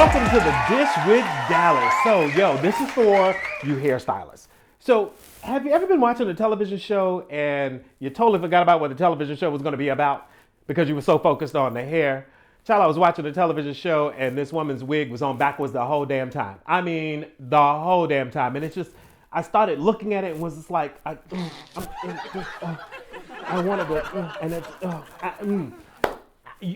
Welcome to the Dish with Dallas. So, this is for you hairstylists. So, have you ever been watching a television show and you totally forgot about what the television show was going to be about because you were so focused on the hair? Child, I was watching a television show and this woman's wig was on backwards the whole damn time. I mean, the whole damn time. And it's just, I started looking at it and was just like, I wanted to, and it's,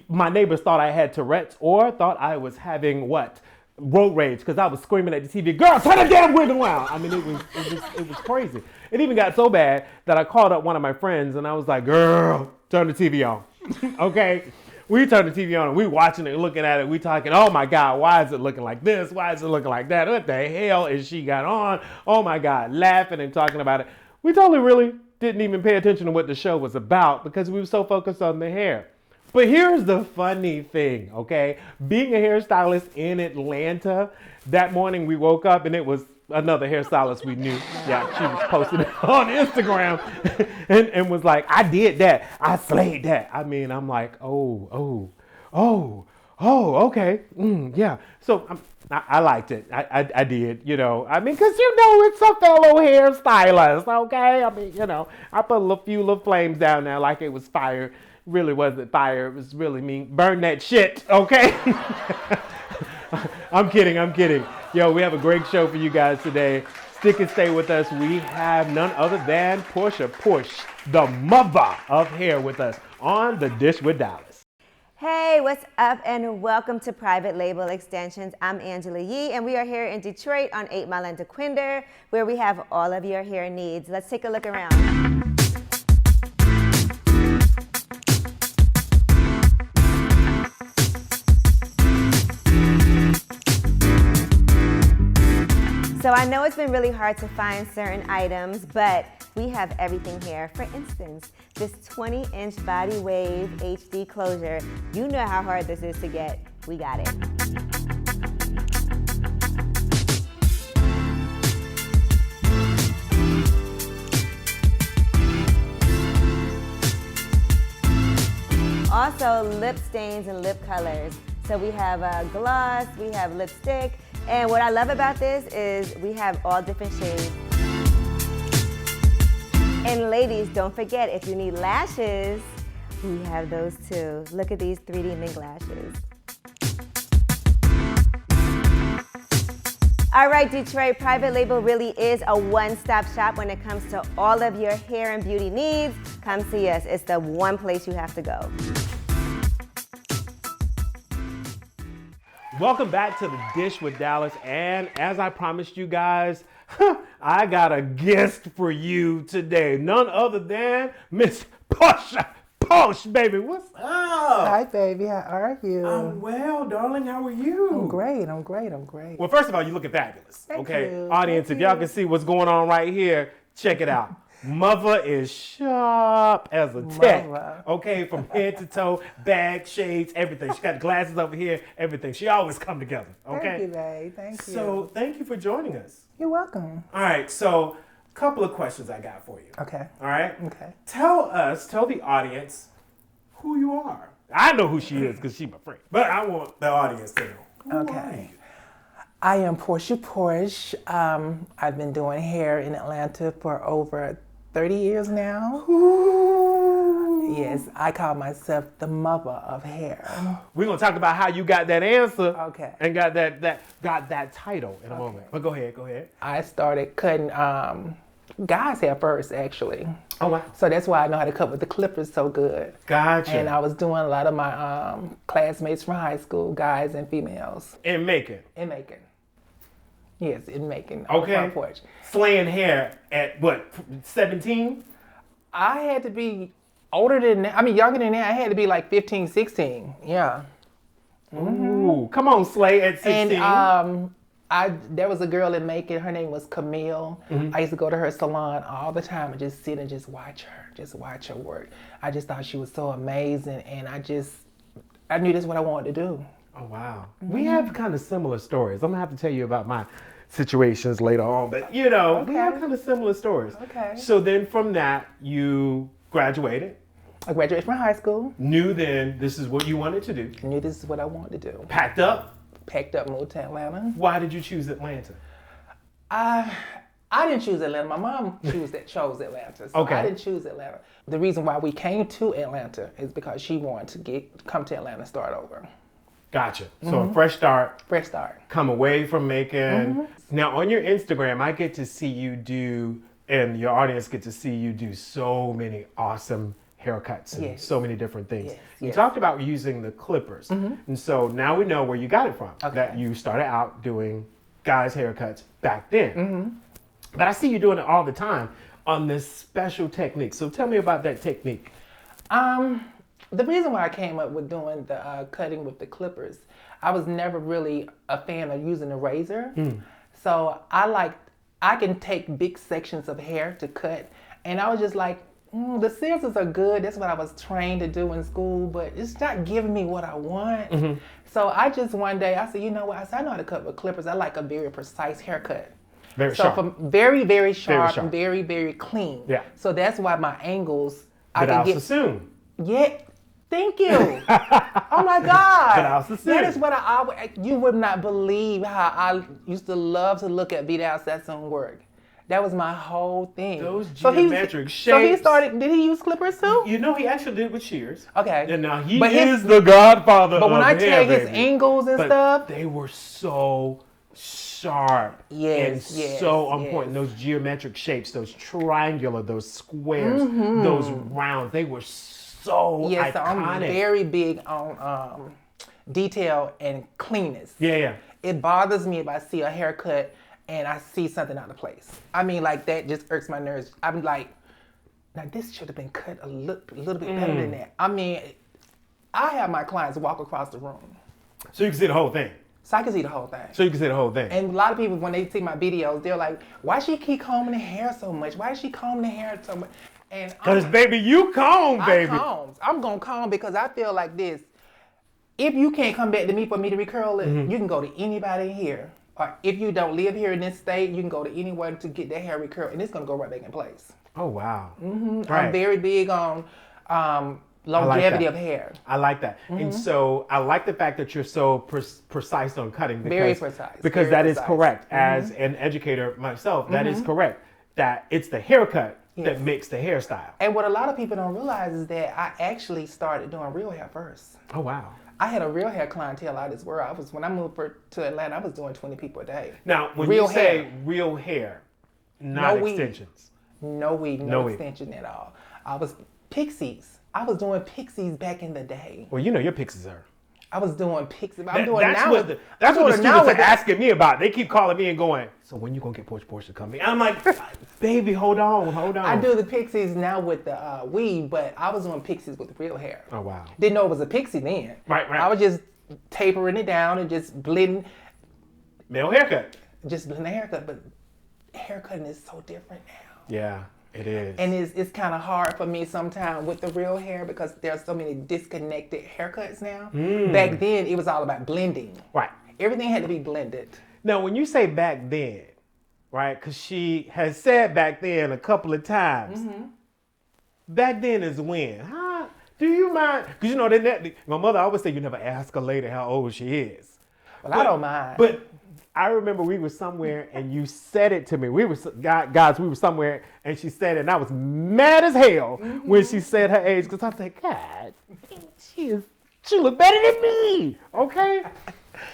my neighbors thought I had Tourette's or thought I was having road rage, because I was screaming at the TV, girl, turn the damn wig around. I mean, it was crazy. It even got so bad that I called up one of my friends and I was like, girl, turn the TV on. Okay? We turned the TV on and we watching it, looking at it, we talking, oh my God, why is it looking like this? Why is it looking like that? What the hell is she got on? Oh my God, laughing and talking about it. We totally really didn't even pay attention to what the show was about because we were so focused on the hair. But here's the funny thing, okay? Being a hairstylist in Atlanta, that morning we woke up and it was another hairstylist we knew. Yeah, she was posting it on Instagram and was like, I did that. I slayed that. I mean, I'm like, oh, okay. Yeah. So I liked it. I did, I mean, because, it's a fellow hairstylist, okay? I mean, I put a few little flames down there like it was fire. Really wasn't fire. It was really mean. Burn that shit, okay? I'm kidding. Yo, we have a great show for you guys today. Stick and stay with us. We have none other than Porsha Porche, the mother of hair, with us on The Dish with Dallas. Hey, what's up, and welcome to Private Label Extensions. I'm Angela Yee, and we are here in Detroit on 8 Mile and DeQuinder, where we have all of your hair needs. Let's take a look around. So I know it's been really hard to find certain items, but we have everything here. For instance, this 20-inch body wave HD closure. You know how hard this is to get. We got it. Also, lip stains and lip colors. So we have gloss, we have lipstick, and what I love about this is we have all different shades. And ladies, don't forget, if you need lashes, we have those too. Look at these 3D mink lashes. All right, Detroit, Private Label really is a one-stop shop when it comes to all of your hair and beauty needs. Come see us. It's the one place you have to go. Welcome back to The Dish with Dallas, and as I promised you guys, I got a guest for you today. None other than Miss Porsha Porche, baby. What's up? Hi, baby. How are you? I'm well, darling. How are you? I'm great. Well, first of all, you're looking fabulous. Thank okay, you. Audience, Thank if y'all you. can see what's going on right here, check it out. Mother is sharp as a tack. Mother. Okay, from head to toe, bag, shades, everything. She got glasses over here, everything. She always come together. Okay. Thank you, babe. Thank you. So thank you for joining us. You're welcome. All right, so a couple of questions I got for you. Okay. All right? Okay. Tell the audience who you are. I know who she is because she's my friend, but I want the audience to know. Who Okay. are you? I am Porsha Porche. I've been doing hair in Atlanta for over 30 years now. Ooh. Yes, I call myself the mother of hair. We're gonna talk about how you got that answer. Okay. And got that title in a moment. But go ahead. I started cutting guys' hair first, actually. Oh wow. So that's why I know how to cut with the clippers so good. Gotcha. And I was doing a lot of my classmates from high school, guys and females. In Macon. In Macon. Yes, in Macon. Okay. On the front porch. Slaying hair at what, 17? I had to be younger than that. I had to be like 15, 16. Yeah. Ooh, come on, Slay at 16. And there was a girl in Macon, her name was Camille. Mm-hmm. I used to go to her salon all the time and just sit and just watch her work. I just thought she was so amazing, and I knew this is what I wanted to do. Oh, wow. Mm-hmm. We have kind of similar stories. I'm going to have to tell you about my situations later on, but we have kind of similar stories. Okay. So then from that, you graduated. I graduated from high school. Knew then this is what you wanted to do. I knew this is what I wanted to do. Packed up. packed up, moved to Atlanta. Why did you choose Atlanta? I didn't choose Atlanta. My mom chose Atlanta. So Okay. I didn't choose Atlanta. The reason why we came to Atlanta is because she wanted to come to Atlanta and start over. Gotcha. So a fresh start. Fresh start. Come away from Macon. Now on your Instagram, I get to see you do, and your audience get to see you do so many awesome haircuts and Yes. so many different things. Yes, You yes. talked about using the clippers. And so now we know where you got it from. Okay. That you started out doing guys' haircuts back then. But I see you doing it all the time on this special technique. So tell me about that technique. The reason why I came up with doing the cutting with the clippers, I was never really a fan of using a razor. So I can take big sections of hair to cut. And I was just like, the scissors are good. That's what I was trained to do in school, but it's not giving me what I want. So I just one day, I said, you know what? I said, I know how to cut with clippers. I like a very precise haircut. Very So sharp. from very, very sharp, sharp. and very, very clean. Yeah. So that's why my angles, I But can I'll get. assume. Yeah, thank you. Oh my God. But I was the That same. is what I always, you would not believe how I used to love to look at Vidal Sassoon work. That was my whole thing. Those So geometric So he shapes. started, did he use clippers too? You know, he actually did with shears. Okay. And now he But is the godfather But when of I hair, tell his baby. angles and But stuff, they were so sharp Yes, and yes, so on point. yes. Those geometric shapes, those triangular, those squares, those rounds, they were so yes, so I'm iconic. very big on detail and cleanness. Yeah. It bothers me if I see a haircut and I see something out of place. I mean, like that just irks my nerves. I'm like, now this should have been cut a little bit better than that. I mean, I have my clients walk across the room So you can see the whole thing. so I can see the whole thing. So you can see the whole thing. And a lot of people, when they see my videos, they're like, why she keep combing the hair so much? Why does she comb the hair so much? And Because, baby, you comb, baby. I'm going to comb because I feel like this. If you can't come back to me for me to recurl it, you can go to anybody here. Or if you don't live here in this state, you can go to anywhere to get that hair recurled, and it's going to go right back in place. Oh, wow. I'm very big on longevity of hair. I like that. And so I like the fact that you're so precise on cutting. Because, Very precise, Because very that is precise. correct. As an educator myself, that is correct. That it's the haircut that makes the hairstyle. And what a lot of people don't realize is that I actually started doing real hair first. Oh, wow. I had a real hair clientele out of this world. When I moved to Atlanta, I was doing 20 people a day. Now, when Real you say hair. real hair, not No weave. extensions. No weave, No no weave. extension at all. I was pixies. I was doing pixies back in the day. Well, you know your pixies are. I was doing pixies. That's now what the students are asking me about. They keep calling me and going, so when you going to get Porsha to come in? And I'm like, baby, hold on. I do the pixies now with the weave, but I was doing pixies with real hair. Oh, wow. Didn't know it was a pixie then. Right. I was just tapering it down and just blending Male haircut. the haircut. But haircutting is so different now. Yeah, it is. And it's kind of hard for me sometimes with the real hair because there's so many disconnected haircuts now. Back then, it was all about blending. Right. Everything had to be blended. Now, when you say back then, right, because she has said back then a couple of times, back then is when? Huh? Do you mind? Because, you know, my mother always said you never ask a lady how old she is. Well, I don't mind. But I remember we were somewhere and you said it to me. We were somewhere and she said it, and I was mad as hell when she said her age because I was like, God, she look better than me. Okay?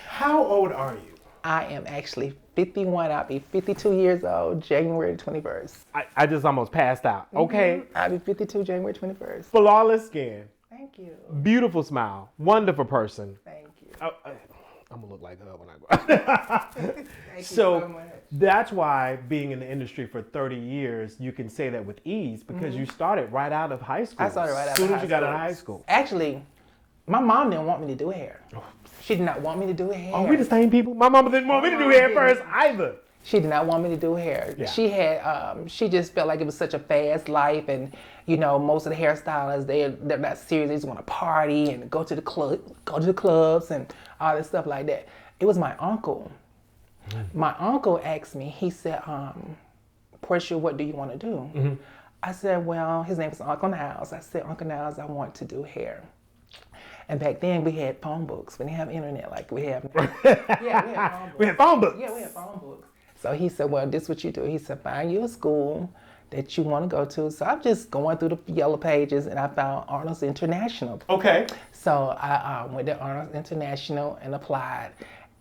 How old are you? I am actually 51. I'll be 52 years old, January 21st. I just almost passed out. Okay? I'll be 52 January 21st. Flawless skin, Thank you. beautiful smile, wonderful person. Thank you. I'm gonna look like her when I go. Thank you So so much. that's why being in the industry for 30 years, you can say that with ease because you started right out of high school. I started right out As soon of as high you got out of school. high school. Actually, my mom didn't want me to do hair. She did not want me to do hair. Are we the same people? My mama didn't want me to do hair first either. She did not want me to do hair. Yeah. She had, she just felt like it was such a fast life, and you know, most of the hairstylists they're not serious. They just want to party and go to the clubs and all this stuff like that. It was my uncle. My uncle asked me. He said, "Porsha, what do you want to do?" I said, "Well, his name was Uncle Niles." I said, "Uncle Niles, I want to do hair." And back then we had phone books. We didn't have internet like we have now. Yeah, we had phone books. We had phone books. Yeah, we had phone books. So he said, well, this is what you do. He said, find you a school that you want to go to. So I'm just going through the yellow pages and I found Arnold's International. Okay. So I went to Arnold's International and applied.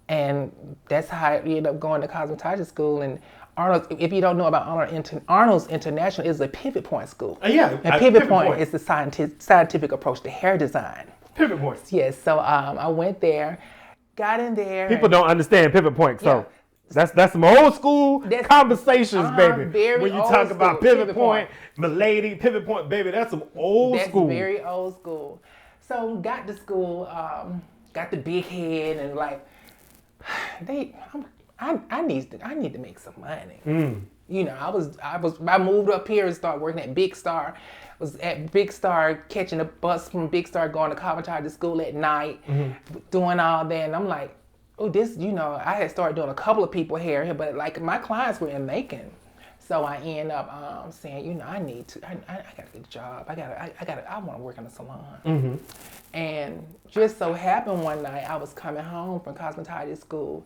And that's how I ended up going to cosmetology school. And Arnold, if you don't know about Arnold's International is a pivot point school. Yeah. And pivot point is the scientific approach to hair design. Pivot points. Yes. So I went there, got in there. People don't understand pivot point, so that's some old school conversations, baby. When you talk about pivot point, milady, pivot point, baby, that's some old school. That's very old school. So got to school, got the big head, and like, I need to make some money. You know, I moved up here and started working at Big Star. Was at Big Star catching a bus from Big Star going to cosmetology school at night, doing all that, and I'm like, oh, this, you know, I had started doing a couple of people hair here, but like my clients were in Macon. So I end up saying, you know, I gotta get a job. I want to work in a salon. And just so happened one night I was coming home from cosmetology school,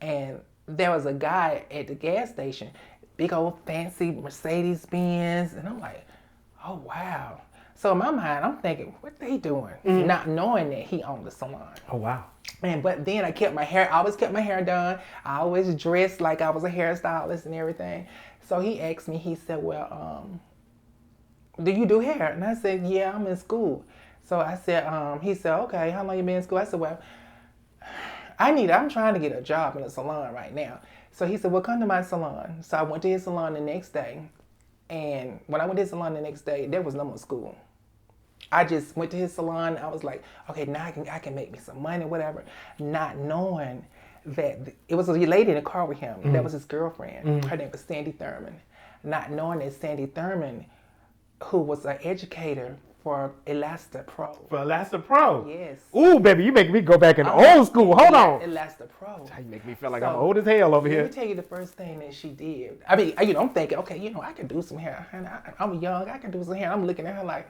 and there was a guy at the gas station, big old fancy Mercedes Benz, and I'm like, oh wow. So in my mind, I'm thinking, what they doing? Not knowing that he owned the salon. Oh wow. But then I always kept my hair done. I always dressed like I was a hairstylist and everything. So he asked me, he said, well, do you do hair? And I said, yeah, I'm in school. So I said, he said, okay, how long you been in school? I said, well, I'm trying to get a job in a salon right now. So he said, well, come to my salon. So I went to his salon the next day. And when I went to his salon the next day, there was no more school. I just went to his salon. I was like, okay, now I can make me some money, whatever. Not knowing that it was a lady in the car with him. That was his girlfriend. Her name was Sandy Thurman. Not knowing that Sandy Thurman, who was an educator for Elastapro. For Elastapro? Yes. Ooh, baby, you make me go back in old school. Hold on. Elastapro. You make me feel like I'm old as hell over here. Let me tell you the first thing that she did. I mean, you know, I'm thinking, okay, you know, I can do some hair. I'm young, I can do some hair. I'm looking at her like,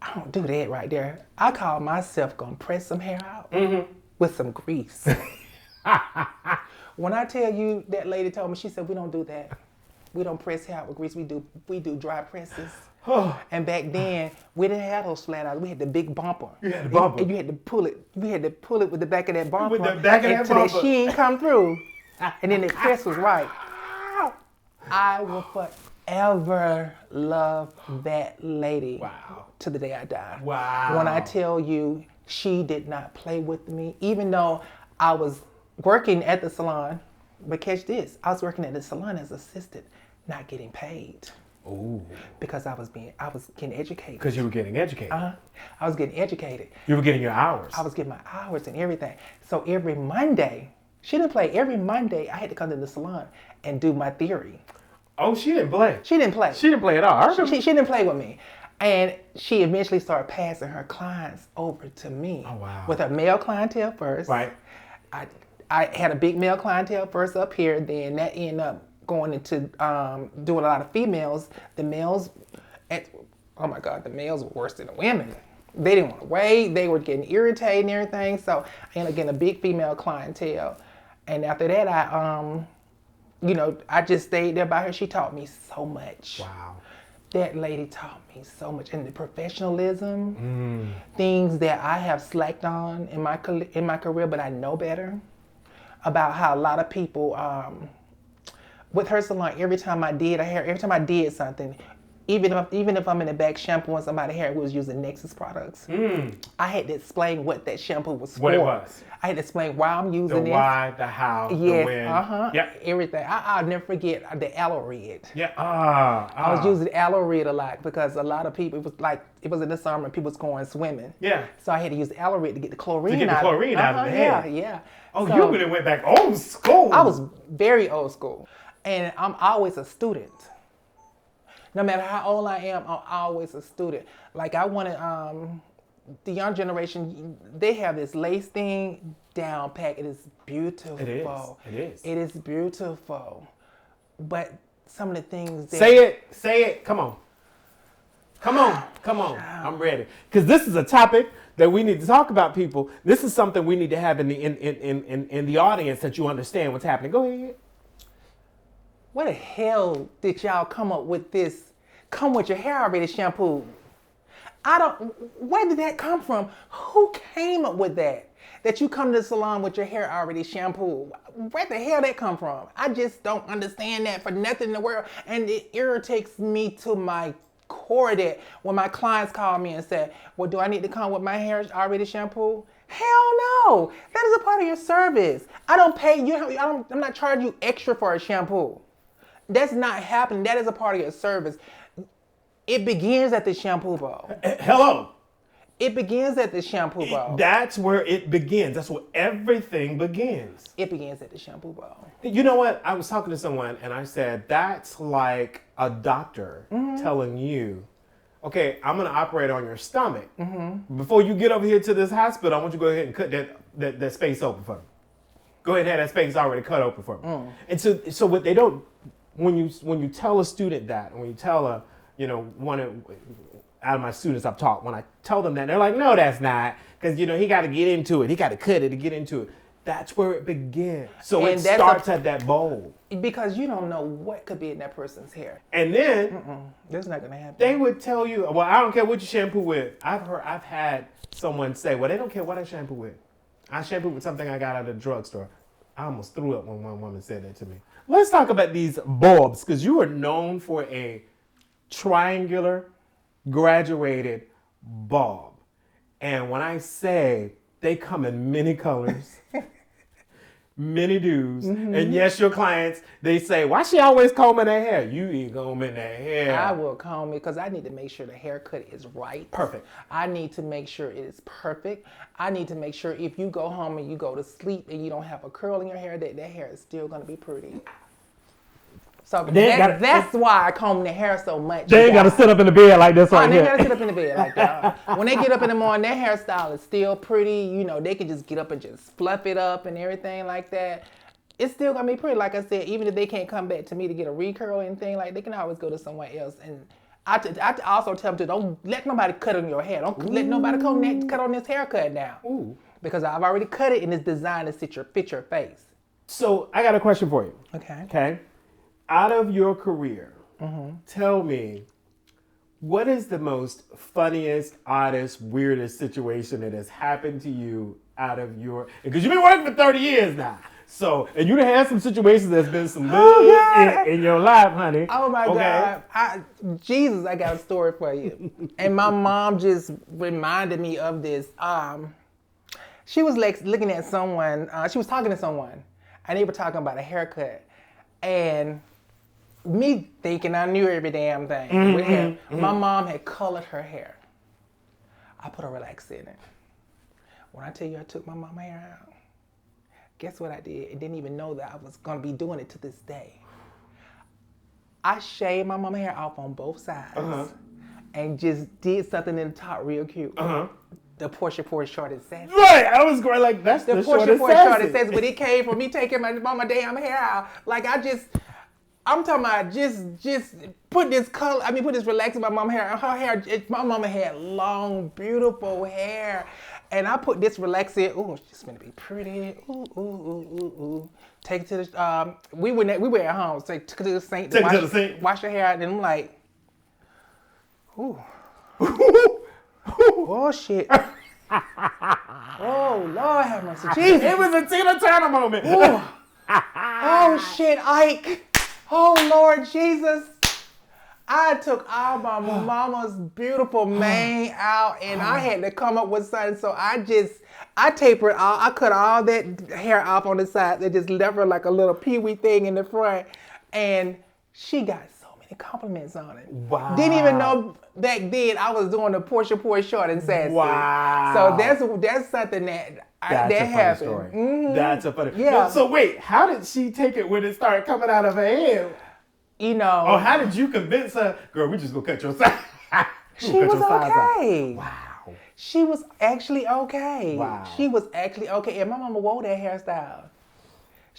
I don't do that right there. I call myself gonna press some hair out with some grease. When I tell you that lady told me, she said, we don't do that. We don't press hair out with grease. We do dry presses. And back then, we didn't have those flat irons. We had the big bumper. You had the bumper. And you had to pull it. We had to pull it with the back of that bumper. With the back of that bumper. Until that sheen come through. And then the press was right. I will forever love that lady. Wow. To the day I die. Wow. When I tell you, she did not play with me, even though I was working at the salon. But catch this, I was working at the salon as assistant, not getting paid. Ooh. Because I was getting educated. Because you were getting educated. I was getting educated. You were getting your hours. I was getting my hours and everything. So every Monday, she didn't play. Every Monday, I had to come to the salon and do my theory. Oh, she didn't play. She didn't play. She didn't play at all. She didn't play with me. And she eventually started passing her clients over to me. Oh, wow. With her male clientele first. Right. I had a big male clientele first up here, then that ended up going into doing a lot of females. The males, oh my God, the males were worse than the women. They didn't want to wait. They were getting irritated and everything. So I ended up getting a big female clientele. And after that, I just stayed there by her. She taught me so much. Wow. That lady taught me so much. And the professionalism, things that I have slacked on in my career, but I know better. About how a lot of people, with her salon, every time I did something, even if I'm in the back shampooing somebody's hair, we was using Nexus products. I had to explain what that shampoo was for. What it was. I had to explain why I'm using it. The why, the how, yes, the when. Yep. Everything. I'll never forget the aloe red. Yeah. I was using aloe red a lot because a lot of people, it was in the summer and people was going swimming. Yeah. So I had to use aloe red to get the chlorine out. To get the chlorine out of the hair. Yeah. Oh, so, you really went back old school. I was very old school. And I'm always a student. No matter how old I am, I'm always a student. Like I wanted, the young generation, they have this lace thing down pat. It is beautiful. It is. It is beautiful. But some of the things that... Say it. Come on. I'm ready. Because this is a topic that we need to talk about, people. This is something we need to have in the audience, that you understand what's happening. Go ahead. Where the hell did y'all come up with this? Come with your hair already shampooed. Where did that come from? Who came up with that? That you come to the salon with your hair already shampooed. Where the hell that come from? I just don't understand that for nothing in the world. And it irritates me to my core that when my clients call me and say, well, do I need to come with my hair already shampooed? Hell no. That is a part of your service. I don't pay you. I'm not charging you extra for a shampoo. That's not happening. That is a part of your service. It begins at the shampoo bowl. Hello. It begins at the shampoo bowl. That's where it begins. That's where everything begins. It begins at the shampoo bowl. You know what? I was talking to someone and I said, that's like a doctor telling you, okay, I'm going to operate on your stomach. Before you get over here to this hospital, I want you to go ahead and cut that space open for me. Go ahead and have that space already cut open for me. And so what they don't, when you tell a student that, when you tell one out of my students I've taught, when I tell them that, they're like, no, that's not, because he got to get into it. He got to cut it to get into it. That's where it begins. So it starts at that bowl. Because you don't know what could be in that person's hair. And then that's not gonna happen. They would tell you, well, I don't care what you shampoo with. I've had someone say, well, they don't care what I shampoo with. I shampoo with something I got out of the drugstore. I almost threw up when one woman said that to me. Let's talk about these bulbs, because you are known for a triangular graduated bulb. And when I say they come in many colors, many dues, and yes, your clients, they say, why she always combing her hair? You ain't combing that hair. I will comb it because I need to make sure the haircut is right. Perfect. I need to make sure it is perfect. I need to make sure if you go home and you go to sleep and you don't have a curl in your hair, that hair is still going to be pretty. So that's why I comb their hair so much. They ain't got to sit up in the bed like this right here. They got to sit up in the bed like that. When they get up in the morning, their hairstyle is still pretty. They can just get up and just fluff it up and everything like that. It's still going to be pretty. Like I said, even if they can't come back to me to get a recurl or anything, like they can always go to somewhere else. And I also tell them to don't let nobody cut on your hair. Don't let nobody cut on this haircut now. Ooh. Because I've already cut it and it's designed to fit your face. So I got a question for you. Okay. Out of your career, tell me, what is the most funniest, oddest, weirdest situation that has happened to you out of your, because you've been working for 30 years now. So, and you done had some situations that's been some good in your life, honey. Oh my God. I got a story for you. And my mom just reminded me of this. She was like looking at someone, she was talking to someone, and they were talking about a haircut. And me thinking I knew every damn thing with hair. My mom had colored her hair. I put a relax in it. When I tell you I took my mama hair out, guess what I did? I didn't even know that I was going to be doing it to this day. I shaved my mama hair off on both sides and just did something in the top real cute. The Porsha Porche short and sassy. Right, I was going like, that's the Porsha Porche short and sassy, but it came from me taking my mama damn hair out. Like I'm talking about just put this relax in my mama hair. Her hair, my mama had long, beautiful hair. And I put this relax in. Ooh, she's gonna be pretty. Ooh. Take it to the, we were at home. So took it to the sink. Take it to the sink. Wash your hair out. And I'm like, ooh. Oh, shit. Oh, Lord have mercy. Jesus. It was a Tina Turner moment. Oh, shit, Ike. Oh, Lord Jesus. I took all my mama's beautiful mane out, and I had to come up with something. So I tapered all, I cut all that hair off on the side. They just left her like a little peewee thing in the front. And she got so many compliments on it. Wow. Didn't even know back then I was doing the Porsha Porche short and sassy. Wow. So that's something that happened. Story. Mm-hmm. That's a funny. Yeah. No, so wait, how did she take it when it started coming out of her head? Oh, how did you convince her? Girl, we just gonna cut your side. She was okay. Wow. She was actually okay. Wow. She was actually okay. And my mama wore that hairstyle.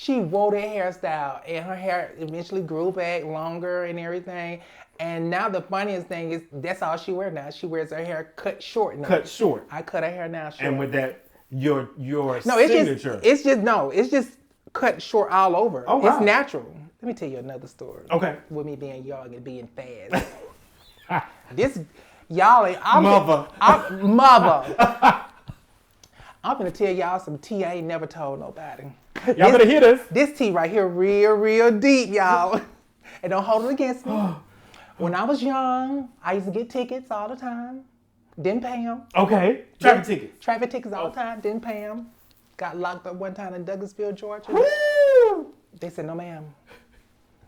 She wore that hairstyle, and her hair eventually grew back longer and everything. And now the funniest thing is that's all she wears now. She wears her hair cut short now. Cut short. I cut her hair now short. And with that, your no, signature. It's just cut short all over. Oh, wow. It's natural. Let me tell you another story. Okay. With me being young and being fast. This, y'all, Mother. I'm gonna tell y'all some tea I ain't never told nobody. Y'all better hear this. This tea right here, real deep, y'all. And don't hold it against me. When I was young, I used to get tickets all the time. Didn't pay them. Okay. Traffic tickets. Traffic tickets all the time. Didn't pay them. Got locked up one time in Douglasville, Georgia. Woo! They said, no, ma'am.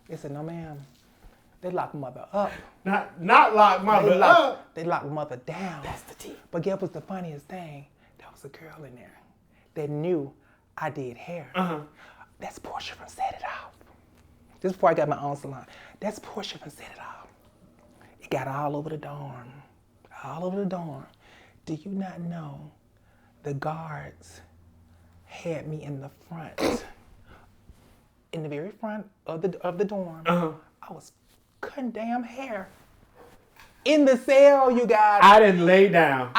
They said, no, ma'am. They locked mother up. Not lock mother up. They locked mother down. That's the tea. But guess what's the funniest thing? There was a girl in there that knew I did hair. That's Porsha from Set It Off. This is before I got my own salon. That's Porsha from Set It Off. It got all over the dorm. All over the dorm. Do you not know the guards had me in the front? In the very front of the dorm. I was cutting damn hair. In the cell, you guys. I didn't lay down.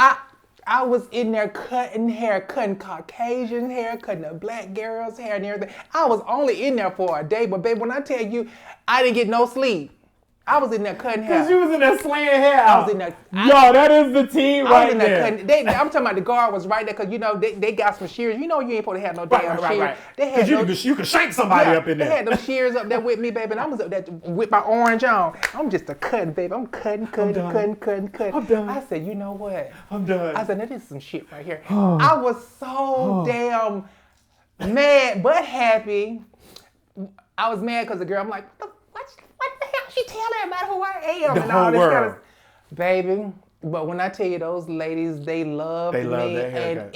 I was in there cutting hair, cutting Caucasian hair, cutting a black girl's hair and everything. I was only in there for a day, but babe, when I tell you, I didn't get no sleep. I was in there cutting hair. Because you was in there slaying hair out. I was in there. Yo, that is the tea right there. I'm talking about the guard was right there because, you know, they got some shears. You know you ain't supposed to have no damn shears. Right. Because you could shank somebody up in there. They had them shears up there with me, baby, and I was up there with my orange on. I'm just a cutting, baby. I'm cutting. I'm done. I said, you know what? I'm done. I said, now this is some shit right here. I was so damn mad but happy. I was mad because the girl, I'm like, what the hell? She telling everybody who I am The and all whole this world. kind of baby. But when I tell you those ladies, they loved me, their haircut. and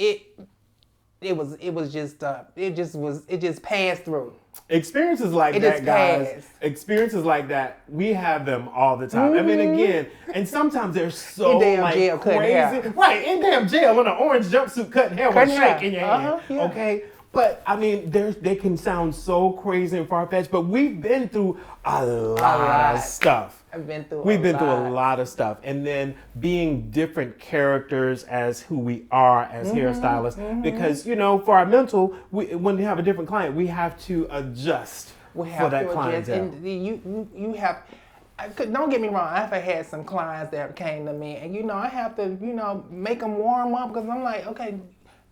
it just passed through. Experiences like It that, just guys. passed. Experiences like that, we have them all the time. I mean, again, and sometimes they're so In damn like jail cutting crazy. hair. Right, in damn jail in an orange jumpsuit cutting hair with a Cutting shake hair. in your hand. Yeah. Okay? But I mean, they can sound so crazy and far-fetched, but we've been through a lot of stuff. I've been through We've been through a lot of stuff. And then being different characters as who we are as hairstylists. Because, you know, for our mental, when we have a different client, we have to adjust for that clientele. And you have, don't get me wrong, I've had some clients that came to me and, you know, I have to, you know, make them warm up because I'm like, okay,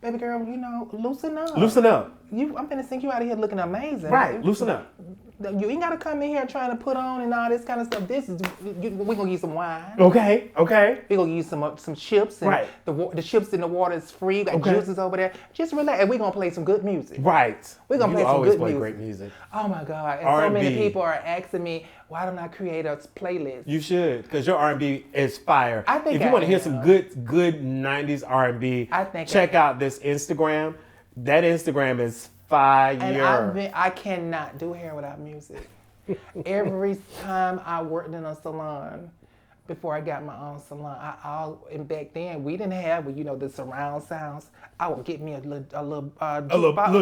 baby girl, you know, loosen up. Loosen up. I'm finna send you out of here looking amazing. Right, loosen up. You ain't gotta come in here trying to put on and all this kind of stuff. We're gonna give you some wine. Okay. We're gonna give you some chips. And Right. The chips in the water is free. We got juices over there. Just relax. And we're gonna play some good music. Right. We're gonna play some always good play music. great music. Oh my God. And R&B. so many people are asking me, why don't I create a playlist? You should, because your R&B is fire. I think if you I want to hear am. some good 90s R&B, I think check out this Instagram. That Instagram is fire. And I cannot do hair without music. Every time I worked in a salon, before I got my own salon, and back then we didn't have, you know, the surround sounds. I would get me a little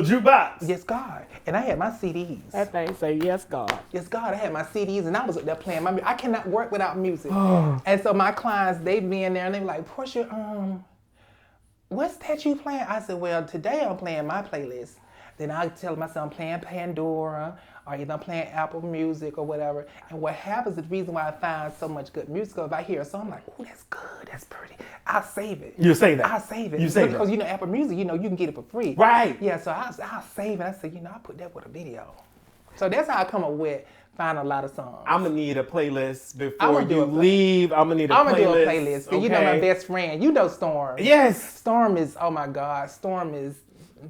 jukebox. Yes, God. And I had my CDs. That thing say yes, God. Yes, God. I had my CDs and I was up there playing my music. I cannot work without music. And so my clients, they be in there and they be like, Porsha, what's that you playing? I said, well, today I'm playing my playlist. Then I tell myself I'm playing Pandora or either I'm playing Apple Music or whatever. And what happens is the reason why I find so much good music, if I hear a song, I'm like, oh, that's good, that's pretty. I'll save it. You say that. I'll save it. You say that. Because, you know, Apple Music, you know, you can get it for free. Right. Yeah, so I'll save it. I say, you know, I'll put that with a video. So that's how I come up with find a lot of songs. I'm gonna need a playlist before you leave. I'm gonna need a playlist. I'm gonna do a playlist. Okay. You know my best friend. You know Storm. Yes. Storm is, oh my God,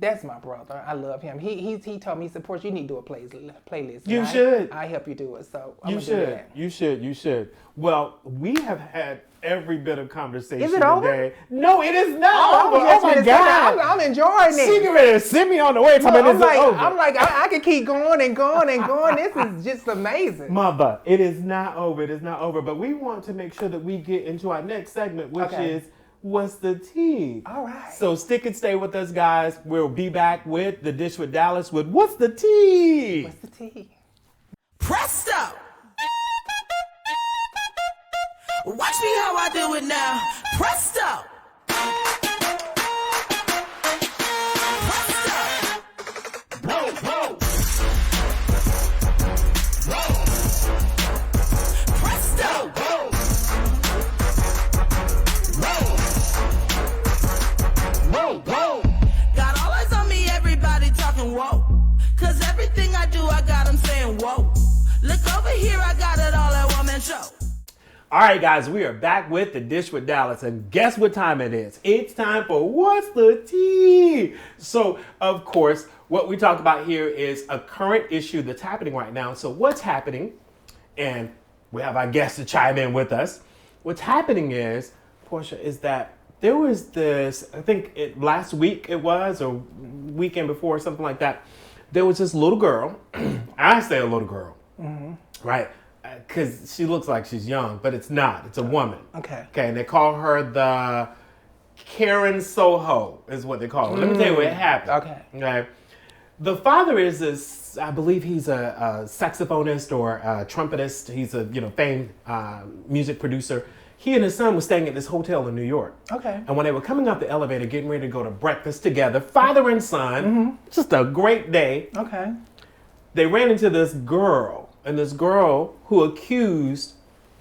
that's my brother. I love him. He told me, he said, Porsche, you need to do a playlist. You should. I help you do it. So I'm You gonna do that. You should. Well, we have had every bit of conversation Is it over? today. No, it is not over. Oh my God. I'm enjoying it. She ready to send me on the way. I'm like, I can keep going and going and going. This is just amazing. Mother, it is not over. It is not over. But we want to make sure that we get into our next segment, which is What's the tea? All right. So stick and stay with us, guys. We'll be back with The Dish with Dallas with What's the Tea? What's the tea? Presto! Watch me how I do it now. Presto! Presto! Whoa, whoa! Whoa! Presto! Whoa! Whoa! Whoa, whoa! Got all eyes on me, everybody talking whoa. Cause everything I do, I got them saying whoa. Look over here, I got it all at one man show. All right, guys, we are back with The Dish with Dallas, and guess what time it is? It's time for What's the Tea? So, of course, what we talk about here is a current issue that's happening right now. So what's happening, and we have our guests to chime in with us. What's happening is, Porsha, is that there was this, I think last week it was, or weekend before, something like that. There was this little girl, I say a little girl, right? Because she looks like she's young, but it's not. It's a woman. Okay. Okay, and they call her the Karen Soho, is what they call her. Let me tell you what happened. Okay. The father is this, I believe he's a saxophonist or a trumpetist. He's a famed music producer. He and his son were staying at this hotel in New York. Okay. And when they were coming up the elevator, getting ready to go to breakfast together, father and son, just a great day. Okay. They ran into this girl, and this girl who accused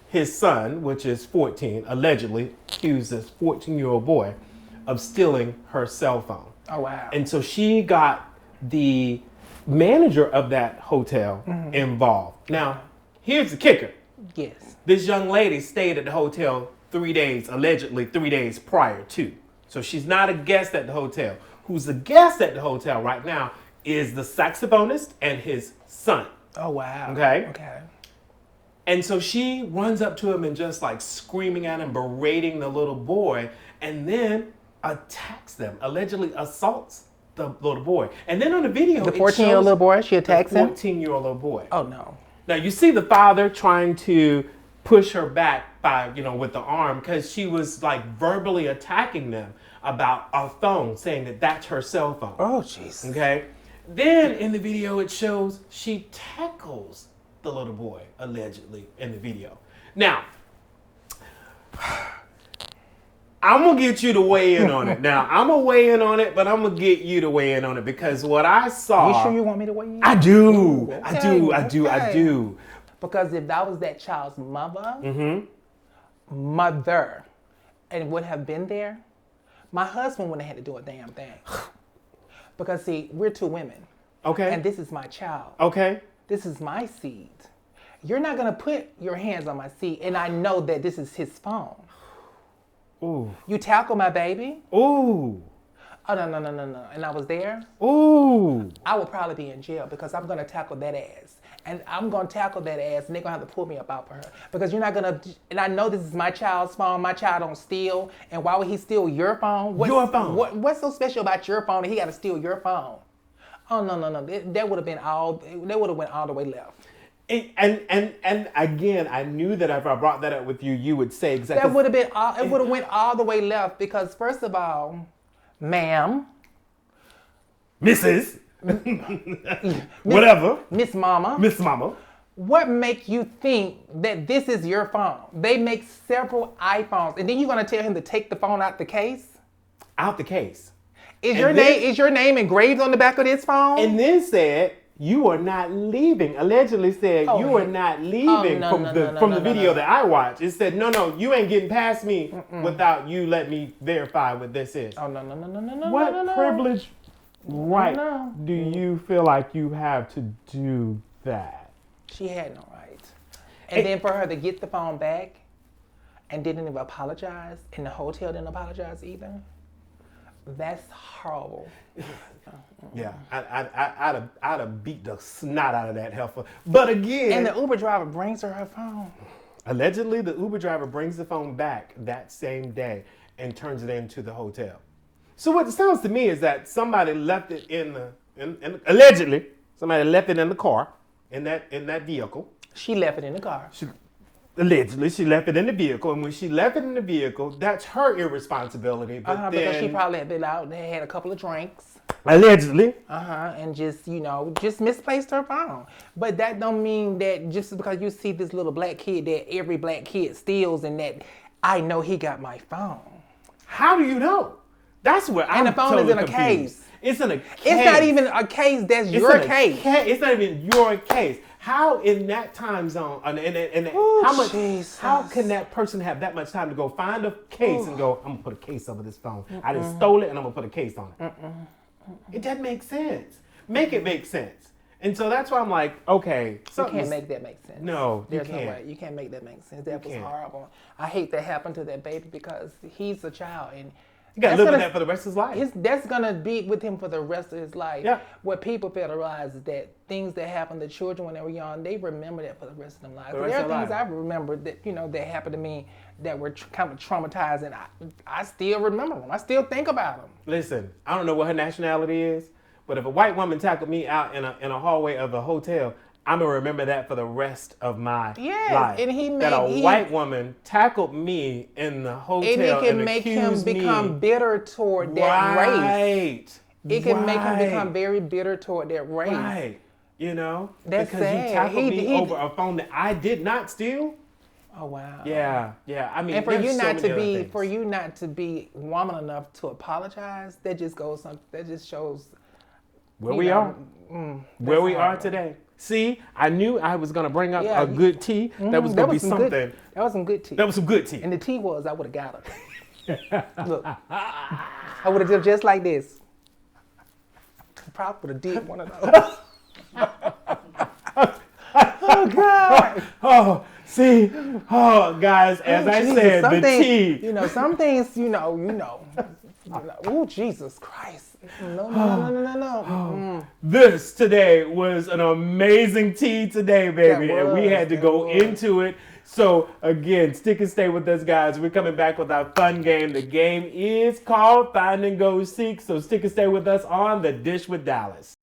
his son, which is 14, allegedly accused this 14-year-old boy of stealing her cell phone. Oh, wow. And so she got the manager of that hotel involved. Now, here's the kicker. Yes. This young lady stayed at the hotel 3 days, allegedly 3 days prior to. So she's not a guest at the hotel. Who's the guest at the hotel right now is the saxophonist and his son. Oh, wow. Okay. Okay. And so she runs up to him and just like screaming at him, berating the little boy, and then attacks them, allegedly assaults the little boy. And then on the video, The 14-year-old little boy, she attacks him? 14-year-old little boy. Oh, no. Now you see the father trying to push her back by, with the arm, because she was like verbally attacking them about a phone, saying that that's her cell phone. Oh, jeez. Okay. Then in the video, it shows she tackles the little boy, allegedly, in the video. Now, I'm going to get you to weigh in on it. Now, I'm going to weigh in on it, but I'm going to get you to weigh in on it, because what I saw... You sure you want me to weigh in? I do. Ooh, I do. okay. I do. Because if that was that child's mother, mother, and would have been there, my husband wouldn't have had to do a damn thing. Because, see, we're two women. Okay. And this is my child. Okay. This is my seed. You're not going to put your hands on my seed, and I know that this is his phone. Ooh. You tackle my baby? Ooh. Oh, no. And I was there? Ooh. I would probably be in jail, because I'm going to tackle that ass. And I'm going to tackle that ass, and they're going to have to pull me up out for her. Because you're not going to, and I know this is my child's phone. My child don't steal. And why would he steal your phone? Your phone. What's so special about your phone that he got to steal your phone? Oh, no. That would have been they would have went all the way left. And again, I knew that if I brought that up with you, you would say exactly. That would have been, it would have went all the way left, because first of all, ma'am. Mrs. Whatever. Miss Mama. Miss Mama. What make you think that this is your phone? They make several iPhones, and then you're gonna tell him to take the phone out the case? Out the case. Is your name engraved on the back of this phone? And then said, you are not leaving. Allegedly said, you are not leaving from the video that I watched. It said, no, you ain't getting past me without you let me verify what this is. Oh, no. What privilege right do you feel like you have to do that? She had no right. And then for her to get the phone back and didn't even apologize, and the hotel didn't apologize either, that's horrible. Yeah, I'd have beat the snot out of that heifer. But again... And the Uber driver brings her phone. Allegedly, the Uber driver brings the phone back that same day and turns it into the hotel. So what it sounds to me is that somebody left it allegedly, somebody left it in the car, in that vehicle. She left it in the car. Allegedly, she left it in the vehicle, and when she left it in the vehicle, that's her irresponsibility. But Because she then, probably had been out and had a couple of drinks. allegedly, And just, just misplaced her phone. But that don't mean that just because you see this little black kid that every black kid steals and that I know he got my phone. how do you know? That's what I'm And the phone is totally in a confused. case. It's in a case. It's not even a case that's your case. It's not even your case. How in that time zone, and Ooh, how much? Jesus. How can that person have that much time to go find a case and go, I'm gonna put a case over this phone. I just stole it and I'm gonna put a case on it. It doesn't make sense. Make it make sense. And so that's why I'm like, okay, You can't make that make sense. No, you There's no can't. way. You can't make that make sense. That was can't. horrible. I hate that happened to that baby because he's a child and You gotta that's live with gonna- that for the rest of his life. that's gonna be with him for the rest of his life. Yeah. What people fail to realize is that things that happen to children when they were young, they remember that for the rest of their lives. The There rest are of their things life. I remember that that happened to me that were kind of traumatized, and I still remember them. I still think about them. Listen, I don't know what her nationality is, but if a white woman tackled me out in a hallway of a hotel, I'm gonna remember that for the rest of my Yes, life. and that white woman tackled me in the hotel And it can make him accused me. become bitter toward that race. Right. It can make him become Right. very bitter toward that race. Right. That's because sad. you tackled me He- over a phone that I did not steal. Oh wow. Yeah. I mean, And for there's you so not many to other be things. for you not to be woman enough to apologize, that just shows where you we know, are, where we are horrible. today. See, I knew I was gonna bring up Yeah, a good tea. That was Mhm, gonna be some something. Good, that was some good tea. That was some good tea. And the tea was I would have got her. Look, I would have did just like this. Probably would have did one of those. Oh God. Oh, see, oh guys, as I Jesus, said, some the things, tea. Some things, Oh Jesus Christ! No. This today was an amazing tea today, baby, and we had to go into it. So again, stick and stay with us, guys. We're coming back with our fun game. The game is called Find and Go Seek. So stick and stay with us on The Dish with Dallas.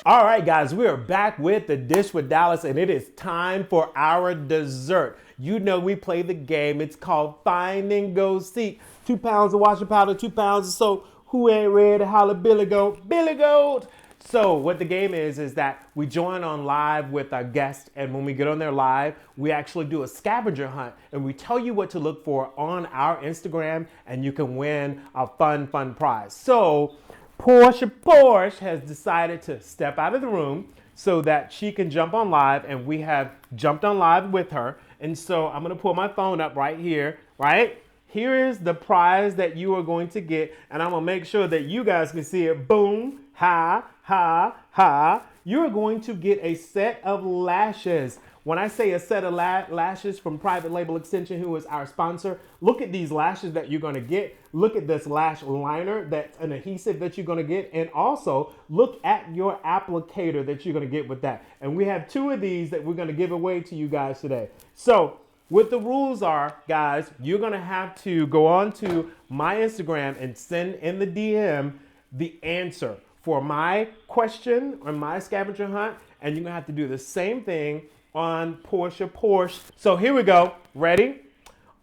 All right, guys, we are back with The Dish with Dallas, and it is time for our dessert. You know we play the game. It's called Find and Go Seek. 2 pounds of washing powder, 2 pounds of soap. Who ain't ready to holler Billy Goat? Billy Goat! So what the game is that we join on live with our guest, and when we get on there live, we actually do a scavenger hunt, and we tell you what to look for on our Instagram, and you can win a fun prize. So Porsha Porche has decided to step out of the room so that she can jump on live, and we have jumped on live with her. And so I'm gonna pull my phone up right here, right? Here is the prize that you are going to get, and I'm gonna make sure that you guys can see it. Boom, ha, ha, ha. You're going to get a set of lashes. When I say a set of lashes from Private Label Extension, who is our sponsor, look at these lashes that you're gonna get. Look at this lash liner, that's an adhesive that you're gonna get, and also look at your applicator that you're gonna get with that. And we have 2 of these that we're gonna give away to you guys today. So what the rules are, guys, you're gonna have to go on to my Instagram and send in the DM the answer for my question on my scavenger hunt, and you're gonna have to do the same thing on Porsha Porche. So here we go. Ready?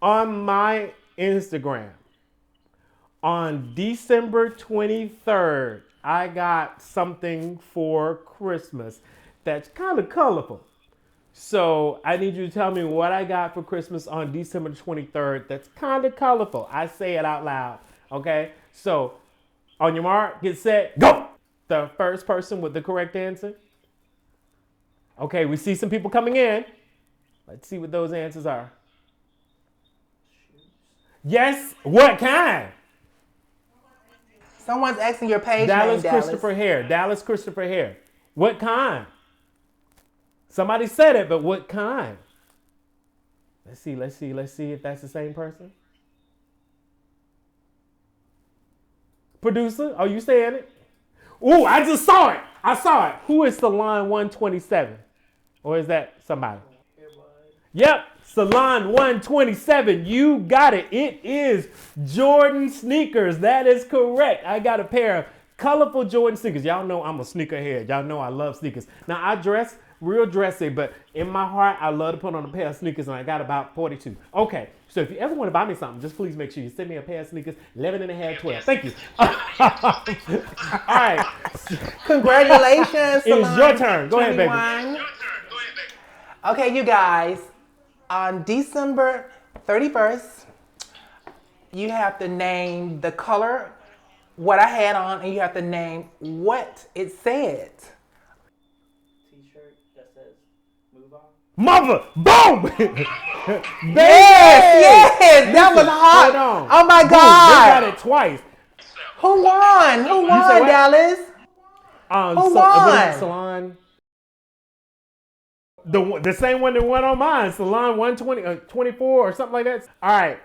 On my Instagram, on December 23rd, I got something for Christmas that's kind of colorful. So I need you to tell me what I got for Christmas on December 23rd. That's kind of colorful. I say it out loud. Okay. So on your mark, get set, go. The first person with the correct answer. Okay. We see some people coming in. Let's see what those answers are. Yes. What kind? Someone's asking your page Dallas name, Christopher Hair. Dallas Christopher Hair. What kind? Somebody said it, but what kind? Let's see if that's the same person. Producer, are you saying it? Ooh, I just saw it. I saw it. Who is Salon 127? Or is that somebody? Yep, Salon 127. You got it. It is Jordan sneakers. That is correct. I got a pair of colorful Jordan sneakers. Y'all know I'm a sneakerhead. Y'all know I love sneakers. Now, I dress real dressy, but in my heart, I love to put on a pair of sneakers, and I got about 42. Okay, so if you ever want to buy me something, just please make sure you send me a pair of sneakers, 11 and a half, 12. Thank you. All right. Congratulations, It's your turn. Go ahead, baby. 21. Okay, you guys, on December 31st, you have to name the color, what I had on, and you have to name what it said. T-shirt that says "Move on." Mother, boom! Yes, that was hot. Hold on. Oh my Boom, God. they got it twice. Who won? Who said won, what? Dallas? Who won? Salon. The same one that went on mine, Salon 120, 24 or something like that. All right.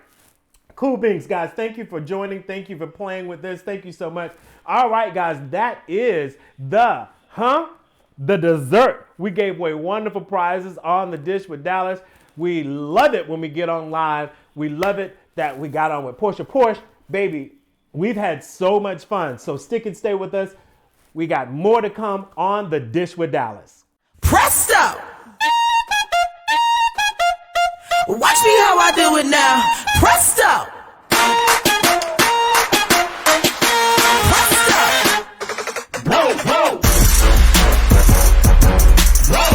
Cool beans, guys. Thank you for joining. Thank you for playing with this. Thank you so much. All right, guys. That is the dessert. We gave away wonderful prizes on the dish with Dallas. We love it when we get on live. We love it that we got on with Porsha Porche. Baby, we've had so much fun. So stick and stay with us. We got more to come on the dish with Dallas. Presto! Watch me how I do it now. Presto! Presto! Whoa, whoa! Whoa!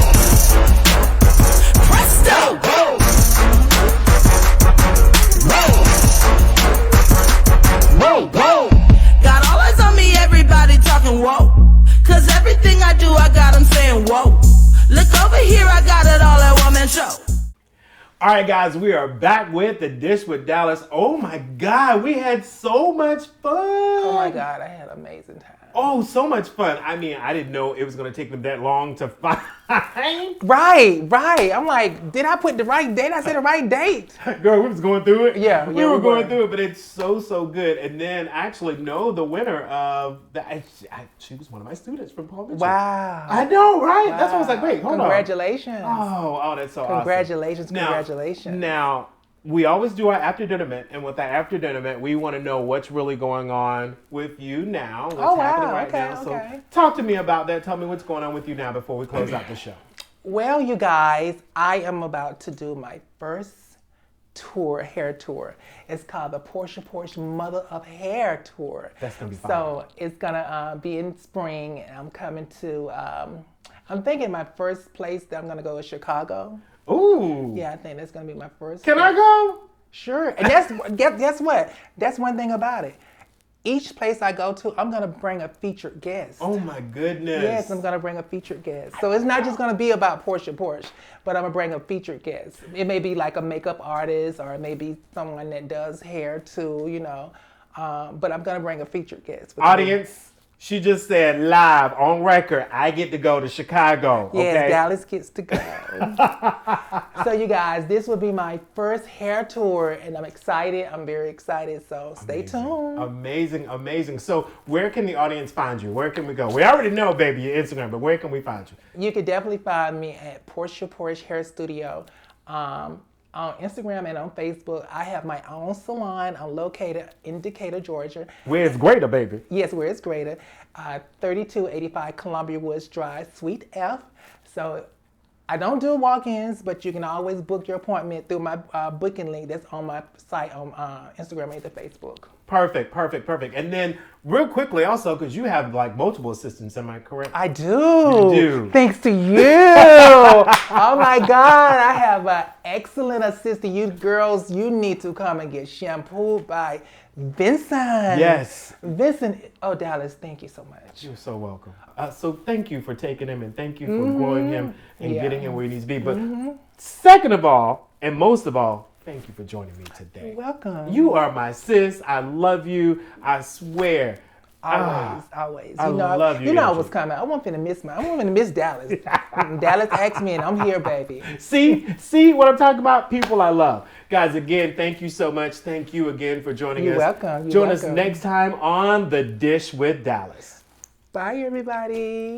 Presto! Whoa! Whoa! Whoa, whoa! Got all eyes on me, everybody talking whoa. Cause everything I do, I got them saying whoa. Look over here, I got it all at one man show. All right, guys, we are back with the dish with Dallas. Oh my God, we had so much fun. Oh my God, I had an amazing time. Oh, so much fun. I mean, I didn't know it was going to take them that long to find. Right. I'm like, did I put the right date? I said the right date. Girl, we was going through it. Yeah, we were going through it, but it's so good. And then actually know the winner of she was one of my students from Palm Beach. Wow. I know, right? Wow. That's what I was like, wait, hold Congratulations. on. Oh, that's so Congratulations. Awesome. Now, we always do our after dinner event, and with our after dinner event, we want to know what's really going on with you now. What's happening right now? So talk to me about that. Tell me what's going on with you now before we close out the show. Well, you guys, I am about to do my first hair tour. It's called the Porsha Porche Mother of Hair Tour. That's gonna be fun. So it's gonna be in spring, and I'm coming to. I'm thinking my first place that I'm gonna go is Chicago. Ooh. Yeah, I think that's gonna be my first. Can I go? Sure. And guess what? That's one thing about it. Each place I go to, I'm gonna bring a featured guest. Oh my goodness. Yes, I'm gonna bring a featured guest. So it's not just gonna be about Porsha Porche, but I'm gonna bring a featured guest. It may be like a makeup artist, or it may be someone that does hair too, you know. But I'm gonna bring a featured guest. Audience. She just said live on record, I get to go to Chicago. Yes, okay? Dallas gets to go. So you guys, this will be my first hair tour, and I'm excited. I'm very excited. So stay tuned. Amazing. So where can the audience find you? Where can we go? We already know, baby, your Instagram, but where can we find you? You can definitely find me at Porsha Porche Hair Studio. On Instagram and on Facebook. I have my own salon. I'm located in Decatur, Georgia. Where it's greater, baby. Yes, where it's greater. 3285 Columbia Woods Drive, Suite F. So I don't do walk-ins, but you can always book your appointment through my booking link that's on my site on Instagram and the Facebook. Perfect. And then real quickly also, because you have like multiple assistants, am I correct? I do. You do. Thanks to you. Oh my God, I have an excellent assistant. You girls, you need to come and get shampooed by Vincent. Yes. Vincent, oh Dallas, thank you so much. You're so welcome. So thank you for taking him and thank you for growing him and getting him where he needs to be. But second of all, and most of all, thank you for joining me today. You're welcome. You are my sis. I love you. I swear. Always. I love you. You know I was coming. I wasn't finna miss Dallas. Dallas asked me and I'm here, baby. See what I'm talking about? People I love. Guys, again, thank you so much. Thank you again for joining us. You're welcome. Join us next time on The Dish with Dallas. Bye, everybody.